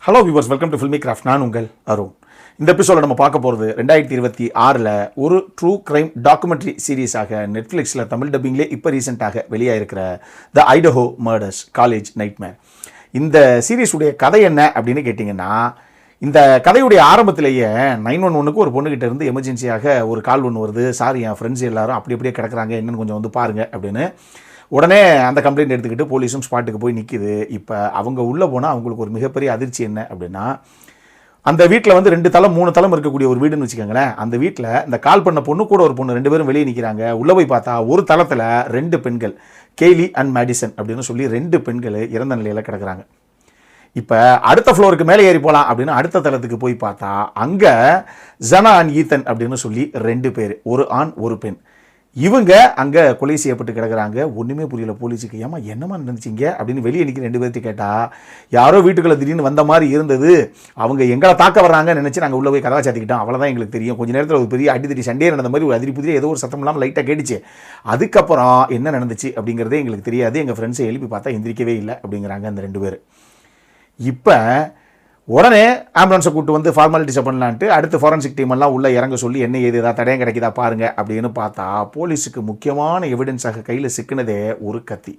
Hello viewers, welcome to filmi craft. நான் உங்கள் அருண். இந்த எபிசோட நம்ம பார்க்க போகிறது 2026 ஒரு ட்ரூ கிரைம் டாக்குமெண்ட்ரி சீரீஸாக நெட்ஃப்ளிக்ஸில் தமிழ் டப்பிங்லேயே இப்போ ரீசெண்டாக வெளியாகிருக்கிற த ஐடஹோ மர்டர்ஸ் காலேஜ் நைட்மேர். இந்த சீரீஸுடைய கதை என்ன அப்படின்னு கேட்டிங்கன்னா, இந்த கதையுடைய ஆரம்பத்திலேயே 911க்கு ஒரு பொண்ணுகிட்ட இருந்து எமர்ஜென்சியாக ஒரு கால் ஒன்று வருது. சாரி, என் ஃப்ரெண்ட்ஸ் எல்லாரும் அப்படி அப்படியே கிடக்குறாங்க, என்னென்னு கொஞ்சம் வந்து பாருங்கள் அப்படின்னு. உடனே அந்த கம்ப்ளைண்ட் எடுத்துக்கிட்டு போலீஸும் ஸ்பாட்டுக்கு போய் நிற்கிது. இப்போ அவங்க உள்ளே போனால் அவங்களுக்கு ஒரு மிகப்பெரிய அதிர்ச்சி என்ன அப்படின்னா, அந்த வீட்டில் வந்து 2 தளம் 3 தளம் இருக்கக்கூடிய ஒரு வீடுன்னு வச்சுக்கோங்களேன். அந்த வீட்டில் இந்த கால் பண்ண பொண்ணு கூட ஒரு பொண்ணு 2 பேரும் வெளியே நிற்கிறாங்க. உள்ளே போய் பார்த்தா ஒரு தளத்தில் 2 பெண்கள், கெய்லி அண்ட் மேடிசன் அப்படின்னு சொல்லி 2 பெண்கள் இறந்த நிலையில் கிடக்குறாங்க. இப்போ அடுத்த ஃப்ளோருக்கு மேலே ஏறி போகலாம் அப்படின்னு அடுத்த தளத்துக்கு போய் பார்த்தா அங்கே ஜனா அண்ட் ஈத்தன் அப்படின்னு சொல்லி 2 பேர், ஒரு ஆண் ஒரு பெண். இவங்க அங்கே கொலை செய்யப்பட்டு கிடக்குறாங்க. ஒன்றுமே புரியல போலீஸுக்கு. ஏமா என்னமா நடந்துச்சிங்க அப்படின்னு வெளியே நிற்கிற 2 பேர்த்து கேட்டால், யாரோ வீட்டுக்குள்ளே திடீர்னு வந்த மாதிரி இருந்தது, அவங்க எங்களை தாக்க வர்றாங்கன்னு நினச்சி நாங்கள் உள்ளே போய் கதவை சாத்திக்கிட்டோம், அவ்வளோதான் எங்களுக்கு தெரியும். கொஞ்சம் நேரத்தில் ஒரு பெரிய அடித்தடி சண்டே நடந்த மாதிரி ஒரு அதிரி புதிய ஏதோ ஒரு சத்தம் இல்லாமல் லைட்டாக கேட்டுச்சு. அதுக்கப்புறம் என்ன நடந்துச்சு அப்படிங்கிறதே எங்களுக்கு தெரியாது. எங்கள் ஃப்ரெண்ட்ஸை எழுப்பி பார்த்தா எந்திரிக்கவே இல்லை அப்படிங்கிறாங்க அந்த 2 பேர். இப்போ உடனே ஆம்புலன்ஸை கூப்பிட்டு வந்து ஃபார்மாலிட்டிஸை பண்ணலான்ட்டு அடுத்து ஃபாரன்சிக் டீம் எல்லாம் உள்ளே இறங்க சொல்லி என்ன ஏது ஏதாவது தடையம் கிடைக்குதா பாருங்க அப்படின்னு பார்த்தா, போலீஸுக்கு முக்கியமான எவிடன்ஸாக கையில் சிக்கினதே ஒரு கத்தி.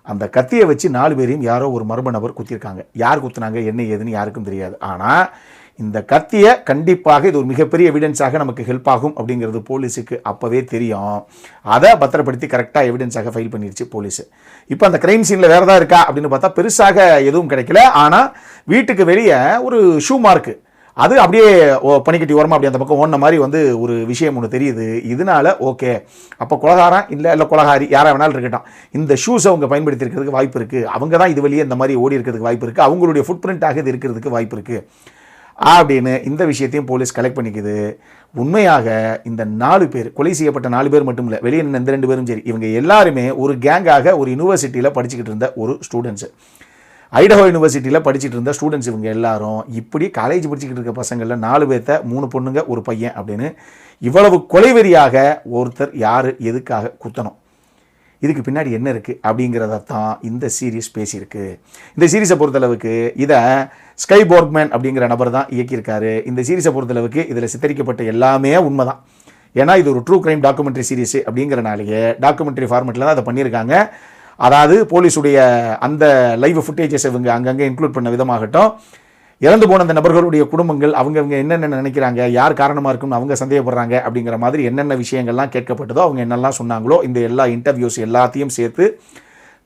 அந்த கத்தியை வச்சு 4 பேரையும் யாரோ ஒரு மர்ம நபர் குத்திருக்காங்க. யார் குத்துனாங்க என்ன ஏதுன்னு யாருக்கும் தெரியாது. ஆனால் இந்த கத்தியை கண்டிப்பாக இது ஒரு மிகப்பெரிய எவிடன்ஸாக நமக்கு ஹெல்ப் ஆகும் அப்படிங்கிறது போலீஸுக்கு அப்போவே தெரியும். அதை பத்திரப்படுத்தி கரெக்டாக எவிடன்ஸாக ஃபைல் பண்ணிடுச்சு போலீஸு. இப்போ அந்த கிரைம் சீனில் வேறு தான் இருக்கா அப்படின்னு பார்த்தா பெருசாக எதுவும் கிடைக்கல. ஆனால் வீட்டுக்கு வெளியே ஒரு ஷூ மார்க்கு, அது அப்படியே பனிக்கட்டி ஓரமாக அப்படியே அந்த பக்கம் ஓடின மாதிரி வந்து ஒரு விஷயம் ஒன்று தெரியுது. இதனால ஓகே, அப்போ கொலகாரம் இல்லை கொலகாரி யாராக வேணாலும் இருக்கட்டும், இந்த ஷூஸை அவங்க பயன்படுத்தி இருக்கிறதுக்கு வாய்ப்பு இருக்குது. அவங்க தான் இது வெளியே இந்த மாதிரி ஓடி இருக்கிறதுக்கு வாய்ப்பு இருக்குது, அவங்களுடைய ஃபுட் பிரிண்ட்டாக இது இருக்கிறதுக்கு வாய்ப்பு இருக்குது அப்படின்னு இந்த விஷயத்தையும் போலீஸ் கலெக்ட் பண்ணிக்குது. உண்மையாக இந்த 4 பேர், கொலை செய்யப்பட்ட 4 பேர் மட்டும் இல்லை, வெளியே இந்த 2 பேரும் சரி, இவங்க எல்லாருமே ஒரு கேங்காக ஒரு யூனிவர்சிட்டியில் படிச்சுக்கிட்டு இருந்த ஒரு ஸ்டூடெண்ட்ஸு. ஐடஹோ யூனிவர்சிட்டியில் படிச்சுட்டு இருந்த ஸ்டூடெண்ட்ஸ் இவங்க எல்லாரும். இப்படி காலேஜ் படிச்சுக்கிட்டு இருக்க பசங்களில் 4 பேர்த்த 3 பொண்ணுங்க ஒரு பையன் அப்படின்னு இவ்வளவு கொலைவெறியாக ஒருத்தர் யார் எதுக்காக குத்தணும், இதுக்கு பின்னாடி என்ன இருக்குது அப்படிங்கிறதான் இந்த சீரீஸ் பேசியிருக்கு. இந்த சீரீஸை பொறுத்தளவுக்கு இதை ஸ்கை போர்க்மேன் அப்படிங்கிற நபர் தான் இயக்கியிருக்காரு. இந்த சீரீஸை பொறுத்தளவுக்கு இதில் சித்தரிக்கப்பட்ட எல்லாமே உண்மை தான். ஏன்னா இது ஒரு ட்ரூ கிரைம் டாக்குமெண்ட்ரி சீரீஸ் அப்படிங்கிறனாலேயே டாக்குமெண்ட்ரி ஃபார்மெட்டில் தான் அதை பண்ணியிருக்காங்க. அதாவது போலீஸுடைய அந்த லைவ் ஃபுட்டேஜஸ் இவங்க அங்கங்கே இன்க்ளூட் பண்ண விதமாகட்டும், இறந்து போன அந்த நபர்களுடைய குடும்பங்கள் அவங்க என்னென்ன நினைக்கிறாங்க, யார் காரணமாக இருக்குன்னு அவங்க சந்தேகப்படுறாங்க அப்படிங்கிற மாதிரி என்னென்ன விஷயங்கள்லாம் கேட்கப்பட்டதோ, அவங்க என்னெல்லாம் சொன்னாங்களோ, இந்த எல்லா இன்டர்வியூஸ் எல்லாத்தையும் சேர்த்து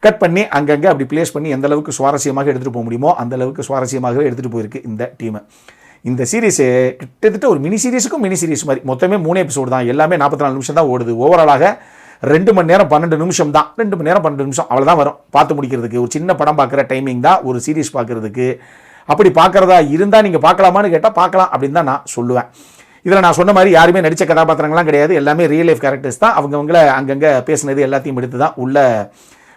கட் பண்ணி அங்கங்கே அப்படி பிளேஸ் பண்ணி எந்த அளவுக்கு சுவாரஸ்யமாக எடுத்துகிட்டு போக முடியுமோ அந்த அளவுக்கு சுவாரஸ்யமாகவே எடுத்துகிட்டு போயிருக்கு இந்த டீமை. இந்த சீரீஸு கிட்டத்தட்ட ஒரு மினி சீரீஸுக்கும் மினி சீரீஸ் மாதிரி மொத்தமே 3 எபிசோடு தான். எல்லாமே 44 நிமிஷம் தான் ஓடுது. ஓவராலாக 2 மணி நேரம் 12 நிமிஷம் தான். 2 மணி நேரம் 12 நிமிஷம் அவ்வளோதான் வரும் பார்த்து முடிக்கிறதுக்கு. ஒரு சின்ன படம் பார்க்குற டைமிங் தான் ஒரு சீரீஸ் பார்க்குறதுக்கு. அப்படி பார்க்குறதா இருந்தால் நீங்கள் பார்க்கலாமான்னு கேட்டால் பார்க்கலாம் அப்படின்னு தான் நான் சொல்லுவேன். இதில் நான் சொன்ன மாதிரி யாருமே நடித்த கதாபாத்திரங்கள்லாம் கிடையாது. எல்லாமே ரியல் லைஃப் கேரக்டர்ஸ் தான். அவங்கவுங்கள அங்கங்கே பேசினது எல்லாத்தையும் எடுத்து தான் உள்ளே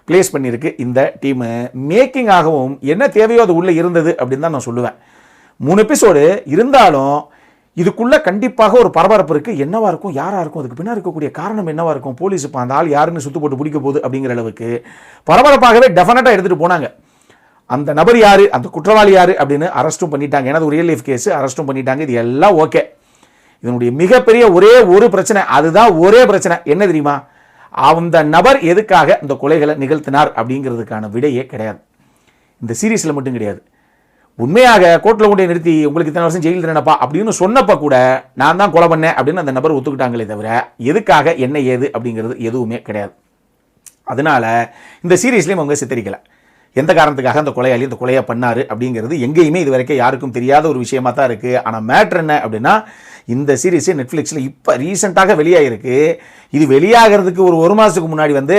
ப்ளேஸ் பண்ணியிருக்கு இந்த டீமு. மேக்கிங் ஆகவும் என்ன தேவையோ அது உள்ளே இருந்தது அப்படின்னு தான் நான் சொல்லுவேன். 3 எபிசோடு இருந்தாலும் இதுக்குள்ளே கண்டிப்பாக ஒரு பரபரப்பு இருக்குது. என்னவாக இருக்கும், யாராக இருக்கும், அதுக்கு பின்னாடி இருக்கக்கூடிய காரணம் என்னவாக இருக்கும், போலீஸ் இப்போ அந்த ஆள் யாருன்னு சுத்து போட்டு பிடிக்க போகுது அப்படிங்கிற அளவுக்கு பரபரப்பாகவே டெஃபினட்டாக எடுத்துகிட்டு போனாங்க. அந்த நபர் யார், அந்த குற்றவாளி யார் அப்படின்னு அரெஸ்ட்டும் பண்ணிட்டாங்க. ஏன்னா ஒரு ரியல் லைஃப் கேஸு, அரெஸ்ட்டும் பண்ணிட்டாங்க. இது எல்லாம் ஓகே. இதனுடைய மிகப்பெரிய ஒரே ஒரு பிரச்சனை, அதுதான் ஒரே பிரச்சனை என்ன தெரியுமா, அந்த நபர் எதுக்காக இந்த கொலைகளை நிகழ்த்தினார் அப்படிங்கிறதுக்கான விடையே கிடையாது. இந்த சீரீஸில் மட்டும் கிடையாது. உண்மையாக கோர்ட்டில் கொண்டு நிறுத்தி உங்களுக்கு இத்தனை வருஷம் ஜெயில் தண்டனைப்பா அப்படின்னு சொன்னப்போ கூட நான் தான் கொலை பண்ணேன் அப்படின்னு அந்த நபர் ஒத்துக்கிட்டாங்களே தவிர எதுக்காக என்ன ஏது அப்படிங்கிறது எதுவுமே கிடையாது. அதனால இந்த சீரீஸ்லையும் அவங்க சித்தரிக்கலை எந்த காரணத்துக்காக அந்த கொலையாளி இந்த கொலையை பண்ணார் அப்படிங்கிறது எங்கேயுமே இது வரைக்கும் யாருக்கும் தெரியாத ஒரு விஷயமா தான் இருக்குது. ஆனால் மேட்ரு என்ன அப்படின்னா, இந்த சீரீஸு நெட்ஃப்ளிக்ஸில் இப்போ ரீசெண்டாக வெளியாகிருக்கு. இது வெளியாகிறதுக்கு ஒரு மாதத்துக்கு முன்னாடி வந்து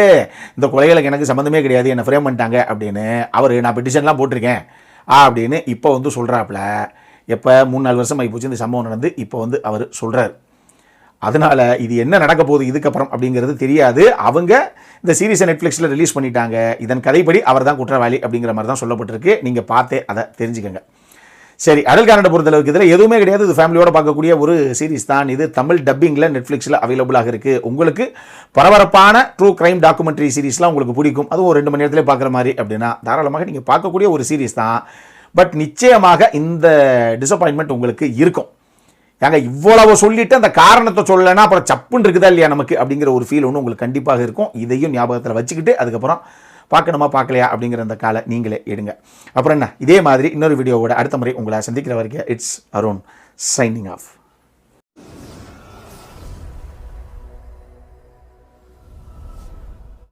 இந்த கொலைகளுக்கு எனக்கு சம்மந்தமே கிடையாது, என்னை ஃப்ரேம் பண்ணிட்டாங்க அப்படின்னு நான் பெட்டிஷன்லாம் போட்டிருக்கேன் அப்படின்னு இப்போ வந்து சொல்கிறாப்புல. எப்போ 3-4 வருஷம் ஆகி போச்சு இந்த சம்பவம் நடந்து. இப்போ வந்து அவர் சொல்கிறார். அதனால் இது என்ன நடக்க போகுது இதுக்கப்புறம் அப்படிங்கிறது தெரியாது. அவங்க இந்த சீரீஸை நெட்ஃப்ளிக்ஸில் ரிலீஸ் பண்ணிட்டாங்க. இதன் கதைப்படி அவர் தான் குற்றவாளி அப்படிங்கிற மாதிரி தான் சொல்லப்பட்டிருக்கு. நீங்கள் பார்த்தே அதை தெரிஞ்சுக்கங்க. சரி, அடல் கானடை பொறுத்தளவுக்கு இதில் எதுவுமே கிடையாது. இது ஃபேமிலியோட பார்க்கக்கூடிய ஒரு சீரீஸ் தான். இது தமிழ் டப்பிங்கில் நெட்ஃப்ளிக்ஸில் அவைலபிளாக இருக்குது. உங்களுக்கு பரபரப்பான ட்ரூ கிரைம் டாக்குமெண்ட்ரி சீரீஸ்லாம் உங்களுக்கு பிடிக்கும், அதுவும் ஒரு 2 மணி நேரத்திலே பார்க்குற மாதிரி அப்படின்னா தாராளமாக நீங்கள் பார்க்கக்கூடிய ஒரு சீரீஸ் தான். பட் நிச்சயமாக இந்த டிசப்பாயின்மெண்ட் உங்களுக்கு இருக்கும். ஏங்க இவ்வளவு சொல்லிட்டு அந்த காரணத்தை சொல்லலைன்னா அப்புறம் சப்புன்னு இருக்குதா இல்லையா நமக்கு அப்படிங்கிற ஒரு ஃபீல் ஒன்று உங்களுக்கு கண்டிப்பாக இருக்கும். இதையும் ஞாபகத்தில் வச்சுக்கிட்டு அதுக்கப்புறம் பார்க்கணுமா பார்க்கலையா அப்படிங்கிற அந்த காலை நீங்களே எடுங்க. அப்புறம் என்ன, இதே மாதிரி இன்னொரு வீடியோவோட அடுத்த முறை உங்களை சந்திக்கிற வரைக்கும் இட்ஸ் அருண் சைனிங் ஆஃப்.